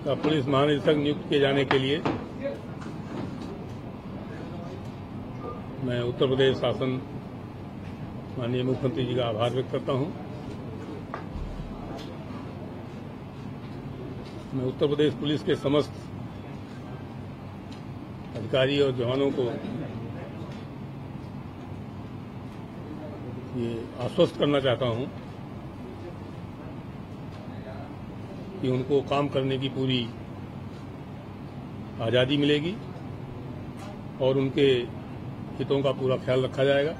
का पुलिस महानिदेशक नियुक्त किए जाने के लिए मैं उत्तर प्रदेश शासन माननीय मुख्यमंत्री जी का आभार व्यक्त करता हूं। मैं उत्तर प्रदेश पुलिस के समस्त अधिकारी और जवानों को ये आश्वस्त करना चाहता हूं कि उनको काम करने की पूरी आज़ादी मिलेगी और उनके हितों का पूरा ख्याल रखा जाएगा।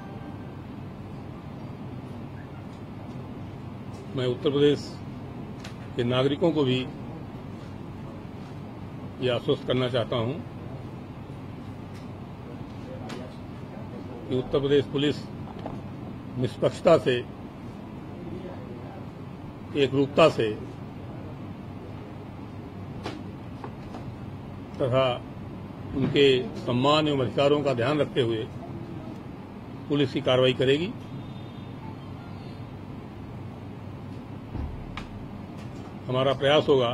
मैं उत्तर प्रदेश के नागरिकों को भी ये आश्वस्त करना चाहता हूं कि उत्तर प्रदेश पुलिस निष्पक्षता से, एकरूपता से तथा उनके सम्मान एवं अधिकारों का ध्यान रखते हुए पुलिस की कार्रवाई करेगी। हमारा प्रयास होगा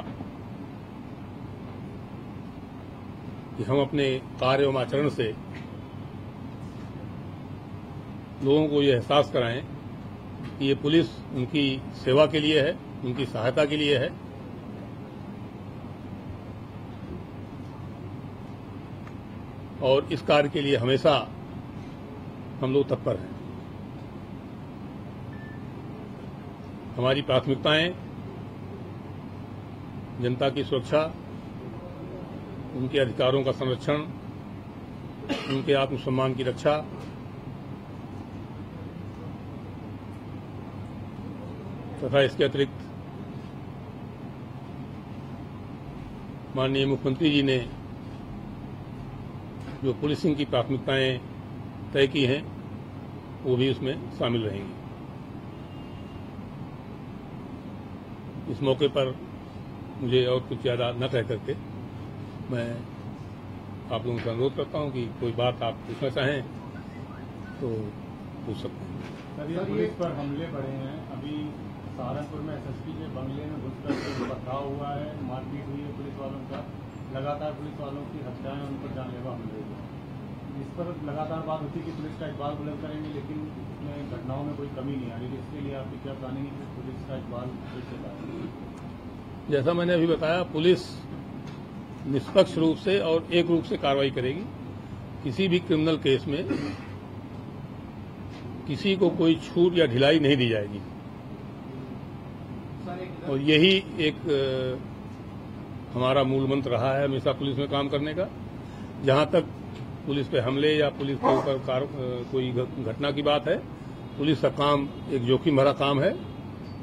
कि हम अपने कार्य एवं आचरण से लोगों को ये एहसास कराएं कि ये पुलिस उनकी सेवा के लिए है, उनकी सहायता के लिए है और इस कार्य के लिए हमेशा हम लोग तत्पर हैं। हमारी प्राथमिकताएं जनता की सुरक्षा, उनके अधिकारों का संरक्षण, उनके आत्मसम्मान की रक्षा, तथा इसके अतिरिक्त माननीय मुख्यमंत्री जी ने जो पुलिसिंग की प्राथमिकताएं तय की हैं वो भी उसमें शामिल रहेंगी। इस मौके पर मुझे और कुछ ज़्यादा न कह करके मैं आप लोगों से अनुरोध करता हूं कि कोई बात आप पूछना चाहें तो पूछ सकते हैं। सर, ये पुलिस पर हमले बढ़े हैं। अभी सहारनपुर में एसएसपी के बंगले में घुसकर पथराव हुआ है, मारपीट हुई है पुलिस वालों का। लगातार पुलिस वालों की हत्याएं, उन पर जानलेवा हमले हुए हैं। इस पर लगातार बात होती है कि पुलिस का इकबाल बुलंद करेंगे, लेकिन इसमें घटनाओं में कोई कमी नहीं आ रही। इसके लिए आपकी क्या प्लानिंग है कि पुलिस का इकबाल फिर से लाए? जैसा मैंने अभी बताया, पुलिस निष्पक्ष रूप से और एक रूप से कार्रवाई करेगी। किसी भी क्रिमिनल केस में किसी को कोई छूट या ढिलाई नहीं दी जाएगी और यही एक हमारा मूल मंत्र रहा है हमेशा पुलिस में काम करने का। जहां तक पुलिस पे हमले या पुलिस के ऊपर कोई घटना की बात है, पुलिस का काम एक जोखिम भरा काम है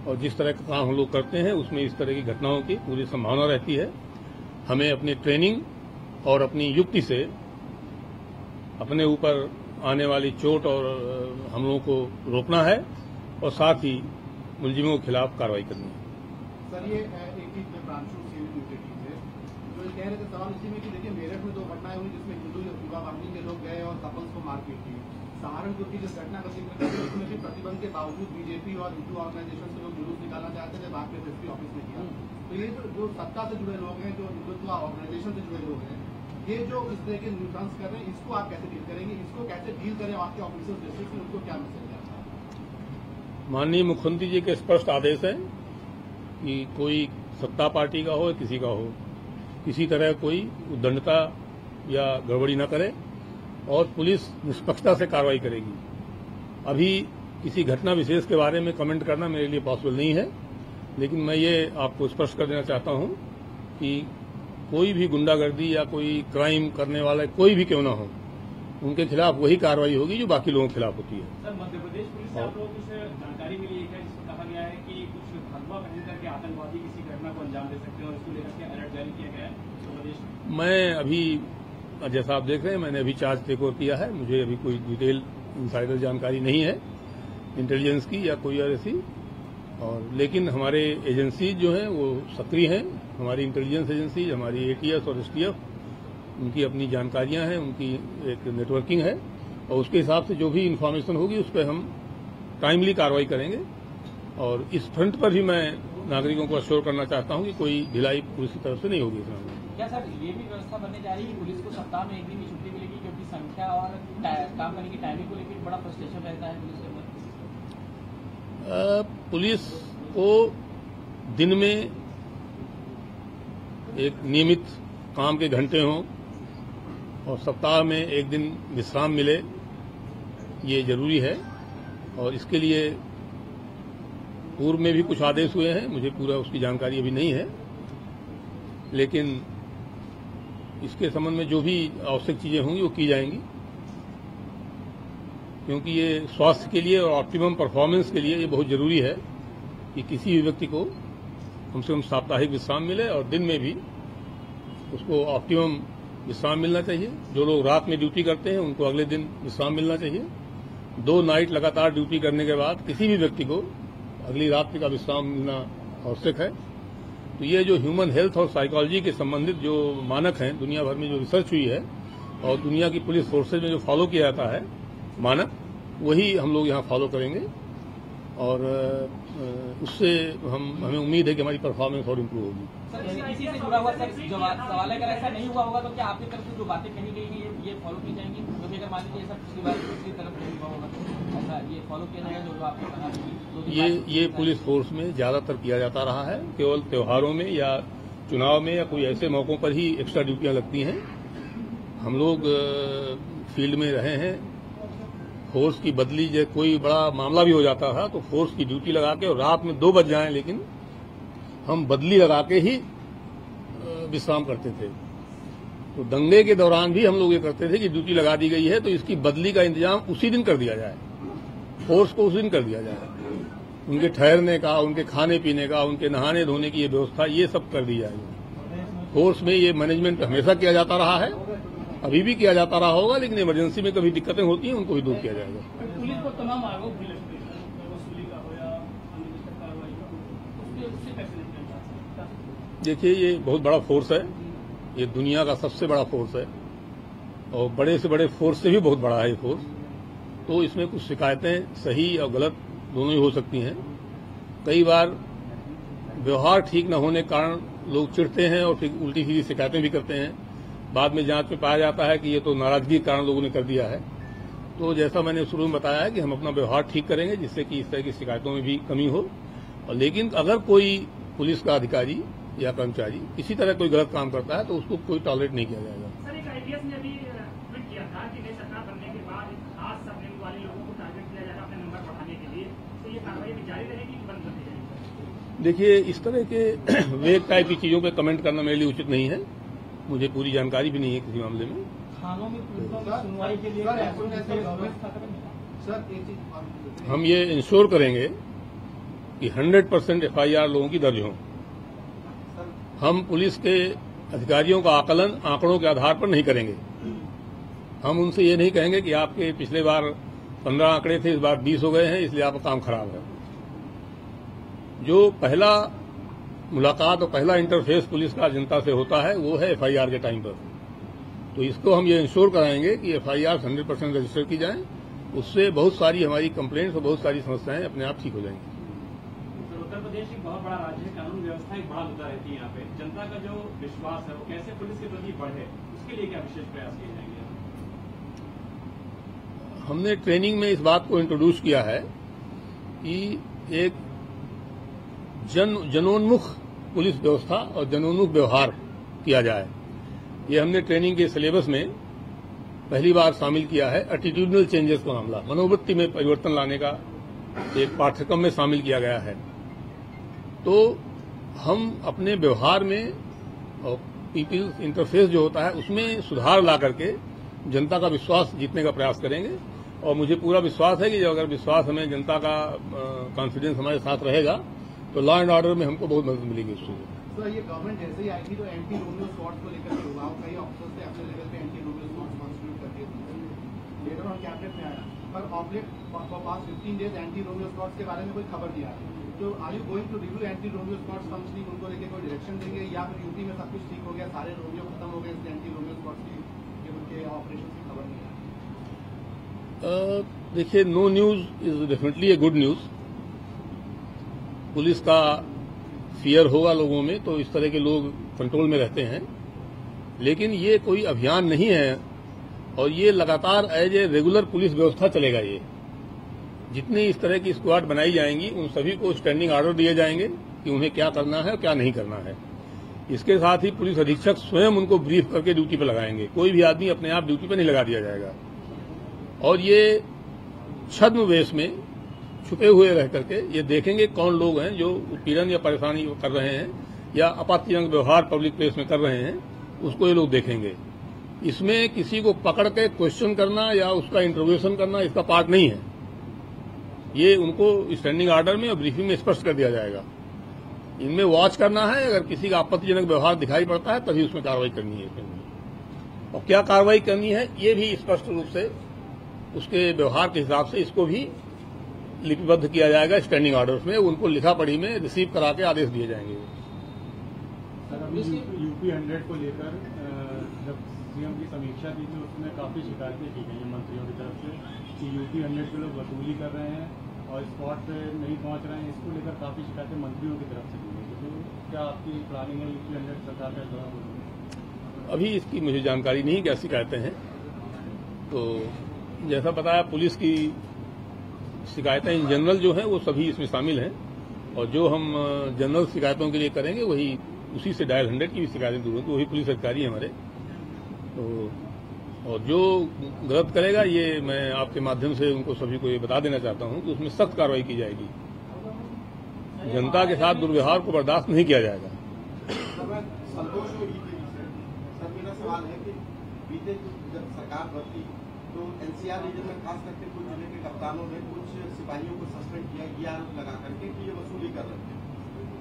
और जिस तरह का काम हम लोग करते हैं उसमें इस तरह की घटनाओं की पूरी संभावना रहती है। हमें अपनी ट्रेनिंग और अपनी युक्ति से अपने ऊपर आने वाली चोट और हमलों को रोकना है और साथ ही मुलजिमों के खिलाफ कार्रवाई करनी है। सर, ये एक चीज में प्रांशु थे जो कह रहे थे, सवाल इसी में कि देखिए मेरठ में 2 घटनाएं हुई जिसमें हिंदू युवा वर्ग के लोग गए और कपल्स को मारपीट की। सहारनपुर की जिस घटना का जिक्र करते उसमें भी प्रतिबंध के बावजूद बीजेपी और हिंदू ऑर्गेनाइजेशन से लोग जुलूस निकालना चाहते थे, बात एसएसपी ऑफिस में किया। तो ये जो सत्ता से जुड़े लोग हैं, जो हिंदुत्व ऑर्गेनाइजेशन से जुड़े लोग हैं, ये जो इस तरह के न्यूट्रंस कर रहे हैं, इसको आप कैसे डील करेंगे? इसको कैसे डील करें? आपके ऑफिसर्स डिस्ट्रिक्ट में उनको क्या मैसेज है? माननीय मुख्यमंत्री जी के स्पष्ट आदेश है कि कोई सत्ता पार्टी का हो, किसी का हो, किसी तरह कोई उद्दंडता या गड़बड़ी न करे और पुलिस निष्पक्षता से कार्रवाई करेगी। अभी किसी घटना विशेष के बारे में कमेंट करना मेरे लिए पॉसिबल नहीं है, लेकिन मैं ये आपको स्पष्ट कर देना चाहता हूं कि कोई भी गुंडागर्दी या कोई क्राइम करने वाला कोई भी क्यों ना हो, उनके खिलाफ वही कार्रवाई होगी जो बाकी लोगों के खिलाफ होती है। सर, मध्य प्रदेश पुलिस से आप लोगों को जानकारी मिली है जिसमें कहा गया है कि कुछ भगवा पहन करके आतंकवादी किसी घटना को अंजाम दे सकते हैं और इसको लेकर के अलर्ट जारी किया गया है उत्तर प्रदेश में। मैं अभी, जैसा आप देख रहे हैं, मैंने अभी चार्ज टेक ओवर किया है। मुझे अभी कोई डिटेल इनसाइडर जानकारी नहीं है इंटेलिजेंस की या कोई और ऐसी, और लेकिन हमारे एजेंसी जो हैं वो सक्रिय हैं। हमारी इंटेलिजेंस एजेंसी, हमारी एटीएस और एसटीएफ, उनकी अपनी जानकारियां हैं, उनकी एक नेटवर्किंग है और उसके हिसाब से जो भी इंफॉर्मेशन होगी उस पर हम टाइमली कार्रवाई करेंगे और इस फ्रंट पर भी मैं नागरिकों को अश्योर करना चाहता हूं कि कोई ढिलाई पुलिस की तरफ से नहीं होगी इस मामले में। क्या सर ये भी व्यवस्था बनने जा रही है कि पुलिस को सप्ताह में एक दिन की छुट्टी मिलेगी, क्योंकि संख्या और काम करने की टाइमिंग को लेकर बड़ा फ्रस्ट्रेशन रहता है पुलिस के अंदर? पुलिस को दिन में एक नियमित काम के घंटे हों और सप्ताह में एक दिन विश्राम मिले, ये जरूरी है। और इसके लिए पूर्व में भी कुछ आदेश हुए हैं, मुझे पूरा उसकी जानकारी अभी नहीं है, लेकिन इसके संबंध में जो भी आवश्यक चीजें होंगी वो की जाएंगी, क्योंकि ये स्वास्थ्य के लिए और ऑप्टिमम परफॉर्मेंस के लिए ये बहुत जरूरी है कि किसी भी व्यक्ति को कम से कम साप्ताहिक विश्राम मिले और दिन में भी उसको ऑप्टिमम विश्राम मिलना चाहिए। जो लोग रात में ड्यूटी करते हैं उनको अगले दिन विश्राम मिलना चाहिए। 2 नाइट लगातार ड्यूटी करने के बाद किसी भी व्यक्ति को अगली रात्रि का विश्राम मिलना आवश्यक है। तो ये जो ह्यूमन हेल्थ और साइकोलॉजी के संबंधित जो मानक हैं, दुनिया भर में जो रिसर्च हुई है और दुनिया की पुलिस फोर्सेज में जो फॉलो किया जाता है मानक, वही हम लोग यहाँ फॉलो करेंगे और उससे हमें उम्मीद है कि हमारी परफॉर्मेंस और इम्प्रूव होगी। सर इसी से जुड़ा हुआ सर सवाल है, अगर ऐसा नहीं हुआ होगा तो क्या आपकी तरफ से जो बातें कही गई हैं ये फॉलो की जाएंगी? क्योंकि अगर मान लीजिए ऐसा पिछली बार दूसरी तरफ नहीं हुआ होगा तो ऐसा ये फॉलो किया जाएगा जो आपने कहा? ये पुलिस फोर्स में ज्यादातर किया जाता रहा है। केवल त्योहारों में या चुनाव में या कोई ऐसे मौकों पर ही एक्स्ट्रा ड्यूटियां लगती हैं। हम लोग फील्ड में रहे हैं। फोर्स की बदली, जब कोई बड़ा मामला भी हो जाता था तो फोर्स की ड्यूटी लगा के और रात में 2 बज जाएं, लेकिन हम बदली लगा के ही विश्राम करते थे। तो दंगे के दौरान भी हम लोग ये करते थे कि ड्यूटी लगा दी गई है तो इसकी बदली का इंतजाम उसी दिन कर दिया जाए, फोर्स को उस दिन कर दिया जाए। उनके ठहरने का, उनके खाने पीने का, उनके नहाने धोने की ये व्यवस्था, ये सब कर दी जाएगी। फोर्स में ये मैनेजमेंट हमेशा किया जाता रहा है, अभी भी किया जाता रहा होगा, लेकिन इमरजेंसी में कभी दिक्कतें होती हैं उनको भी दूर किया जाएगा। पुलिस को तमाम आरोप भी लगते हैं, वसूली का हो या अन्य कार्रवाई का, उससे कैसे निपटा? देखिए, ये बहुत बड़ा फोर्स है, ये दुनिया का सबसे बड़ा फोर्स है और बड़े से बड़े फोर्स से भी बहुत बड़ा है ये फोर्स। तो इसमें कुछ शिकायतें सही और गलत दोनों ही हो सकती हैं। कई बार व्यवहार ठीक न होने के कारण लोग चिढ़ते हैं और फिर उल्टी सीधी शिकायतें भी करते हैं। बाद में जांच में पाया जाता है कि ये तो नाराजगी के कारण लोगों ने कर दिया है। तो जैसा मैंने शुरू में बताया है कि हम अपना व्यवहार ठीक करेंगे जिससे कि इस तरह की शिकायतों में भी कमी हो। और लेकिन अगर कोई पुलिस का अधिकारी या कर्मचारी किसी तरह कोई गलत काम करता है तो उसको कोई टॉलरेट नहीं किया जाएगा। सर, एक आईपीएस ने अभी ट्वीट किया था कि नई सरकार बनने के बाद खास सरनेम वाले लोगों को टारगेट किया जाएगा अपने नंबर बढ़ाने के लिए, तो ये कार्रवाई भी जारी रहेगी कि बंद कर दी जाएगी? देखिए, इस तरह के वेग टाइप की चीजों पर कमेंट करना मेरे लिए उचित नहीं है। मुझे पूरी जानकारी भी नहीं है किसी मामले में। थानों में पुलिस सुनवाई के लिए हम ये इंश्योर करेंगे कि 100% FIR लोगों की दर्ज हों। हम पुलिस के अधिकारियों का आकलन आंकड़ों के आधार पर नहीं करेंगे। हम उनसे ये नहीं कहेंगे कि आपके पिछले बार 15 आंकड़े थे, इस बार 20 हो गए हैं, इसलिए आपका काम खराब है। जो पहला मुलाकात और पहला इंटरफेस पुलिस का जनता से होता है वो है FIR के टाइम पर। तो इसको हम ये इंश्योर कराएंगे कि FIR 100% रजिस्टर की जाए। उससे बहुत सारी हमारी कंप्लेंट्स और बहुत सारी समस्याएं अपने आप ठीक हो जाएंगी। उत्तर प्रदेश एक बहुत बड़ा राज्य है, कानून व्यवस्था एक बड़ा मुद्दा रहती है यहाँ पे। जनता का जो विश्वास है वो कैसे पुलिस के प्रति बढ़े, उसके लिए क्या विशेष प्रयास किए जाएंगे? हमने ट्रेनिंग में इस बात को इंट्रोड्यूस किया है कि एक जनोन्मुख पुलिस व्यवस्था और जनोन्मुख व्यवहार किया जाए। ये हमने ट्रेनिंग के सिलेबस में पहली बार शामिल किया है। एटीट्यूडनल चेंजेस का मामला, मनोवृत्ति में परिवर्तन लाने का एक पाठ्यक्रम में शामिल किया गया है। तो हम अपने व्यवहार में और पीपल्स इंटरफेस जो होता है उसमें सुधार ला करके जनता का विश्वास जीतने का प्रयास करेंगे। और मुझे पूरा विश्वास है कि अगर विश्वास हमें जनता का कॉन्फिडेंस हमारे साथ रहेगा तो लॉ एंड ऑर्डर में हमको बहुत मदद मिलेगी उससे। सर, ये गवर्नमेंट जैसे ही आई थी तो एंटी रोमियो स्क्वाड को लेकर के हुआ, कई ऑफिसर्स ने अपने लेवल पे एंटी रोमियो स्क्वाड कॉन्स्टिट्यूट करके लेटर ऑन कैबिनेट में आया, पर object for past 15 days anti Romeo squad के बारे में कोई खबर नहीं आ रही। तो are you going to review anti Romeo squad functioning, उनको लेकर कोई डायरेक्शन देंगे या फिर यूपी में सब कुछ ठीक हो गया, सारे रोमियो खत्म हो गए, एंटी रोमियो स्क्वाड की उनके ऑपरेशन की खबर नहीं आ रही? देखिए, no news is definitely a good news. Police का फियर होगा लोगों में तो इस तरह के लोग कंट्रोल में रहते हैं, लेकिन ये कोई अभियान नहीं है और ये लगातार एज ए रेगुलर पुलिस व्यवस्था चलेगा। ये जितनी इस तरह की स्क्वाड बनाई जाएंगी उन सभी को स्टैंडिंग ऑर्डर दिए जाएंगे कि उन्हें क्या करना है और क्या नहीं करना है। इसके साथ ही पुलिस अधीक्षक स्वयं उनको ब्रीफ करके ड्यूटी पर लगाएंगे। कोई भी आदमी अपने आप ड्यूटी पर नहीं लगा दिया जाएगा। और ये छद्म वेश में छुपे हुए रह करके ये देखेंगे कौन लोग हैं जो उत्पीड़न या परेशानी कर रहे हैं या आपत्तिजनक व्यवहार पब्लिक प्लेस में कर रहे हैं, उसको ये लोग देखेंगे। इसमें किसी को पकड़ के क्वेश्चन करना या उसका इंटरोगेशन करना इसका पार्ट नहीं है। ये उनको स्टैंडिंग ऑर्डर में और ब्रीफिंग में स्पष्ट कर दिया जाएगा। इनमें वॉच करना है, अगर किसी का आपत्तिजनक व्यवहार दिखाई पड़ता है तभी उसमें कार्रवाई करनी है। और क्या कार्रवाई करनी है ये भी स्पष्ट रूप से उसके व्यवहार के हिसाब से इसको भी लिपिबद्ध किया जाएगा स्टैंडिंग ऑर्डर्स में। उनको लिखा पढ़ी में रिसीव करा के आदेश दिए जाएंगे। सर, अभी यूपी 100 को लेकर जब सीएम की समीक्षा की थी उसमें काफी शिकायतें की गई हैं मंत्रियों की तरफ से कि यूपी 100 के लोग वसूली कर रहे हैं और स्पॉट पे नहीं पहुंच रहे हैं। इसको लेकर काफी शिकायतें मंत्रियों की तरफ से की गई। तो क्या आपकी प्लानिंग है यूपी 100 सरकार का दौरान? अभी इसकी मुझे जानकारी नहीं क्या शिकायतें हैं। तो जैसा बताया, पुलिस की शिकायतें इन जनरल जो हैं वो सभी इसमें शामिल हैं और जो हम जनरल शिकायतों के लिए करेंगे वही उसी से डायल 100 की भी शिकायतें दूर होंगी। वही पुलिस अधिकारी हैं हमारे। तो और जो गलत करेगा ये मैं आपके माध्यम से उनको सभी को ये बता देना चाहता हूं कि उसमें सख्त कार्रवाई की जाएगी। जनता के साथ दुर्व्यवहार को बर्दाश्त नहीं किया जाएगा। संतोष सर, मेरा सवाल है कि बीते जब सरकार बदली तो एनसीआर रीजन में खास करके कुछ जिले के कप्तानों ने कुछ सिपाहियों को सस्पेंड किया, ये आरोप लगा करके कि ये वसूली कर रहे थे।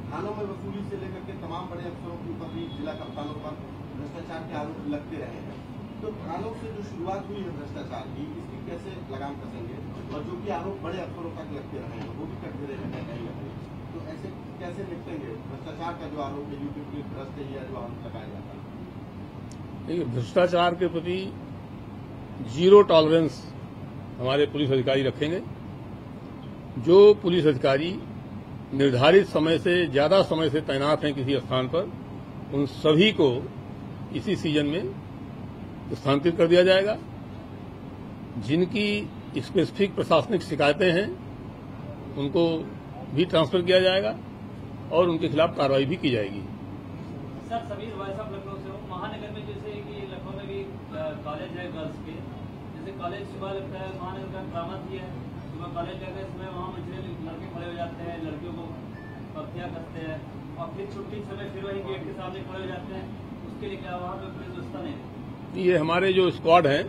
थानों में वसूली से लेकर के तमाम बड़े अफसरों के ऊपर भी जिला कप्तानों पर भ्रष्टाचार के आरोप लगते रहे हैं। तो थानों से जो शुरुआत हुई है भ्रष्टाचार की, इसकी कैसे लगाम कसेंगे? और जो कि आरोप बड़े अफसरों तक लगते रहे हैं वो भी कटघरे रहे हैं कहीं ना कहीं, तो ऐसे कैसे निपटेंगे भ्रष्टाचार का जो आरोप है? यूपी पुलिस भ्रष्ट है जो आरोप लगाया जाता है। देखिए, भ्रष्टाचार के प्रति जीरो टॉलरेंस हमारे पुलिस अधिकारी रखेंगे। जो पुलिस अधिकारी निर्धारित समय से ज्यादा समय से तैनात हैं किसी स्थान पर, उन सभी को इसी सीजन में स्थानांतरित कर दिया जाएगा। जिनकी स्पेसिफिक प्रशासनिक शिकायतें हैं उनको भी ट्रांसफर किया जाएगा और उनके खिलाफ कार्रवाई भी की जाएगी। सर, समीर भाई साहब लखनऊ से हो। महानगर में जैसे कि लखनऊ में भी कॉलेज है गर्ल्स के, जैसे कॉलेज सुबह लगता है, महानगर का ड्रामा किया है, सुबह कॉलेज जाकर इसमें वहाँ मछली लड़के खड़े हो जाते हैं, लड़कियों को पत्तियाँ कसते हैं और फिर छुट्टी के समय फिर वही गेट के सामने खड़े हो जाते हैं। उसके लिए क्या वहाँ पे पुलिस व्यवस्था नहीं है? ये हमारे जो स्क्वाड है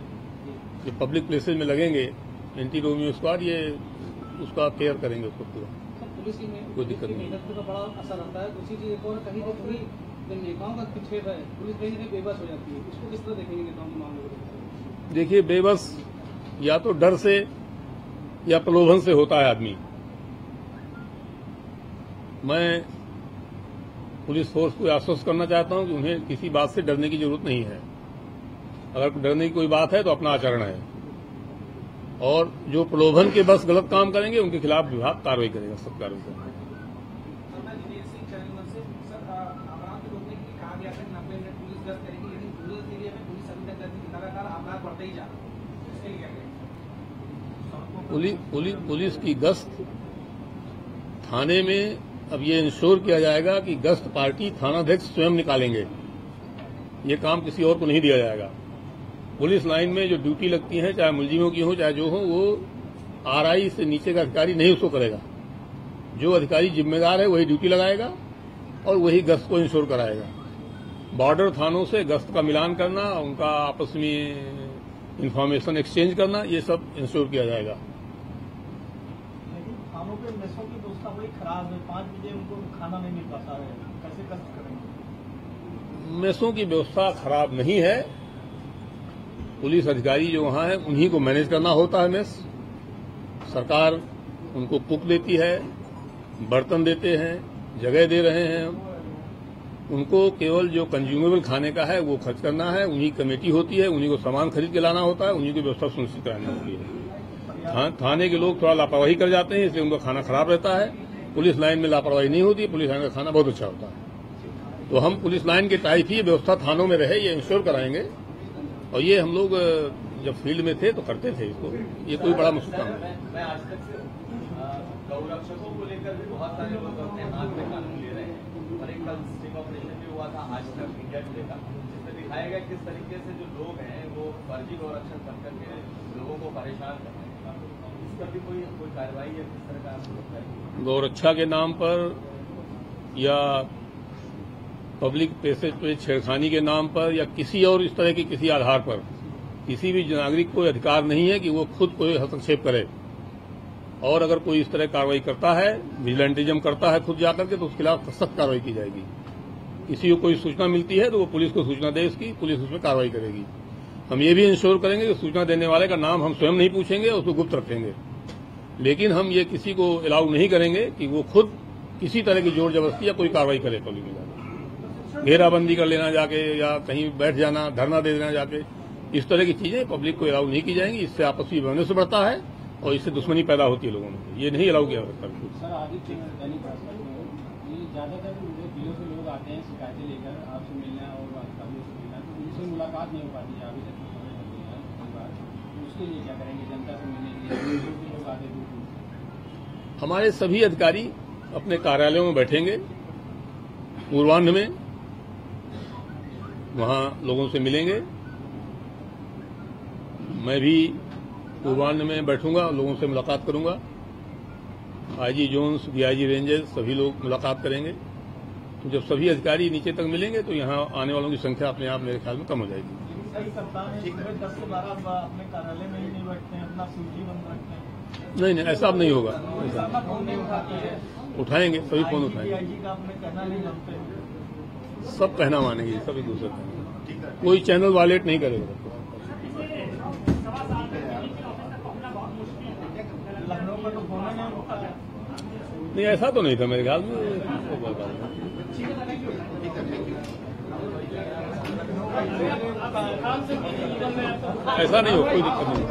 जो पब्लिक प्लेसेज में लगेंगे, एंटी रोमियो स्क्वाड, ये उसका केयर करेंगे उसको पूरा। पुलिस की कोई दिक्कत नहीं। मेहनत का बड़ा असर आता है। दूसरी चीज एक और कहीं ना कहीं जब नेताओं का पिछेड़ है, पुलिस कहीं ना कहीं बेबस हो जाती है। इसको किस तरह देखेंगे नेताओं के मामले में? देखिए, बेबस या तो डर से या प्रलोभन से होता है आदमी। मैं पुलिस फोर्स को आश्वस्त करना चाहता हूं कि उन्हें किसी बात से डरने की जरूरत नहीं है। अगर डरने की कोई बात है तो अपना आचरण है, और जो प्रलोभन के बस गलत काम करेंगे उनके खिलाफ विभाग कार्रवाई करेगा, सब कार्रवाई करेगा। पुलिस की गश्त थाने में अब ये इंश्योर किया जाएगा कि गश्त पार्टी थानाध्यक्ष स्वयं निकालेंगे। ये काम किसी और को नहीं दिया जाएगा। पुलिस लाइन में जो ड्यूटी लगती है, चाहे मुलजिमों की हो चाहे जो हो, वो आरआई से नीचे का अधिकारी नहीं उसको करेगा। जो अधिकारी जिम्मेदार है वही ड्यूटी लगाएगा और वही गश्त को इंश्योर कराएगा। बॉर्डर थानों से गश्त का मिलान करना, उनका आपस में इंफॉर्मेशन एक्सचेंज करना, ये सब इंश्योर किया जाएगा। लेकिन खानों पे मेसों की व्यवस्था बड़ी खराब है। 5 बजे उनको खाना नहीं मिल पाता है, कैसे गश्त करेंगे? मेसों की व्यवस्था खराब नहीं है। पुलिस अधिकारी जो वहां है उन्हीं को मैनेज करना होता है मेस। सरकार उनको कुक देती है, बर्तन देते हैं, जगह दे रहे हैं। उनको केवल जो कंज्यूमेबल खाने का है वो खर्च करना है। उन्हीं कमेटी होती है, उन्हीं को सामान खरीद के लाना होता है, उन्हीं की व्यवस्था सुनिश्चित करानी होती है। थाने के लोग थोड़ा लापरवाही कर जाते हैं, इसलिए उनका खाना खराब रहता है। पुलिस लाइन में लापरवाही नहीं होती, पुलिस लाइन का खाना बहुत अच्छा होता है। तो हम पुलिस लाइन के टाइप ही व्यवस्था थानों में रहे, ये इंश्योर कराएंगे। और ये हम लोग जब फील्ड में थे तो करते थे इसको, ये कोई बड़ा मुश्किल काम नहीं। मैं आज तक से गौरक्षकों को लेकर भी बहुत सारे लोग अपने हाथ में कानून ले रहे हैं, और एक कल स्टिंग ऑपरेशन भी हुआ था आज तक इंडिया टुडे का, जिसमें दिखाया गया किस तरीके से जो लोग हैं वो फर्जी गौरक्षक बन करके लोगों को परेशान कर रहे हैं। इस पर भी कोई कार्रवाई या किस तरह का आपको लगता है? गौरक्षा के नाम पर या पब्लिक प्लेसेस पे छेड़खानी के नाम पर या किसी और इस तरह की किसी आधार पर किसी भी नागरिक को अधिकार नहीं है कि वो खुद कोई हस्तक्षेप करे। और अगर कोई इस तरह कार्रवाई करता है, विजिलेंटिज्म करता है खुद जाकर के, तो उसके खिलाफ सख्त कार्रवाई की जाएगी। किसी को कोई सूचना मिलती है तो वो पुलिस को सूचना दे, इसकी पुलिस उसमें कार्रवाई करेगी। हम ये भी इंश्योर करेंगे कि सूचना देने वाले का नाम हम स्वयं नहीं पूछेंगे, उसको गुप्त रखेंगे। लेकिन हम ये किसी को अलाउ नहीं करेंगे कि वो खुद किसी तरह की जोर जबरदस्ती या कोई कार्रवाई करे पब्लिक में जाकर, घेराबंदी कर लेना जाके या कहीं बैठ जाना, धरना दे देना जाके, इस तरह की चीजें पब्लिक को अलाउ नहीं की जाएंगी। इससे आपसी विवश बढ़ता है और इससे दुश्मनी पैदा होती है लोगों में, ये नहीं अलाउ किया जाता। सर आदित्य दैनिक भास्कर में ज्यादातर जिलों से लोग आते हैं शिकायतें लेकर आपसे मिलना और अधिकारियों से मिलना, तो उनसे मुलाकात नहीं हो पाती है अभी तक समय होती है कई बार, तो उसके लिए क्या करेंगे जनता से मिलने के लिए? लोग आते दूर दूर। हमारे सभी अधिकारी अपने कार्यालयों में बैठेंगे पूर्वाह्न में, वहां लोगों से मिलेंगे। मैं भी पूर्वाह्न में बैठूंगा, लोगों से मुलाकात करूंगा। आईजी जोन्स, डीआईजी रेंजर्स सभी लोग मुलाकात करेंगे। तो जब सभी अधिकारी नीचे तक मिलेंगे तो यहाँ आने वालों की संख्या अपने आप मेरे ख्याल में कम हो जाएगी। सही सप्ताह में 10 से 12 अपने कार्यालय में ही नहीं बैठते हैं, अपना सूची बंद रखते हैं। नहीं, ऐसा अब नहीं होगा। फोन नहीं उठाते हैं, उठाएंगे, सभी फोन उठाएंगे। आईजी का अपने कहना नहीं मानते, सब कहना मानेंगे, सब एक दूसरे का। कोई चैनल वायलेट नहीं करेगा। लखनऊ में तो फोन नहीं होता है। नहीं, ऐसा तो नहीं था मेरे ख्याल में। ऐसा नहीं हो, कोई दिक्कत नहीं।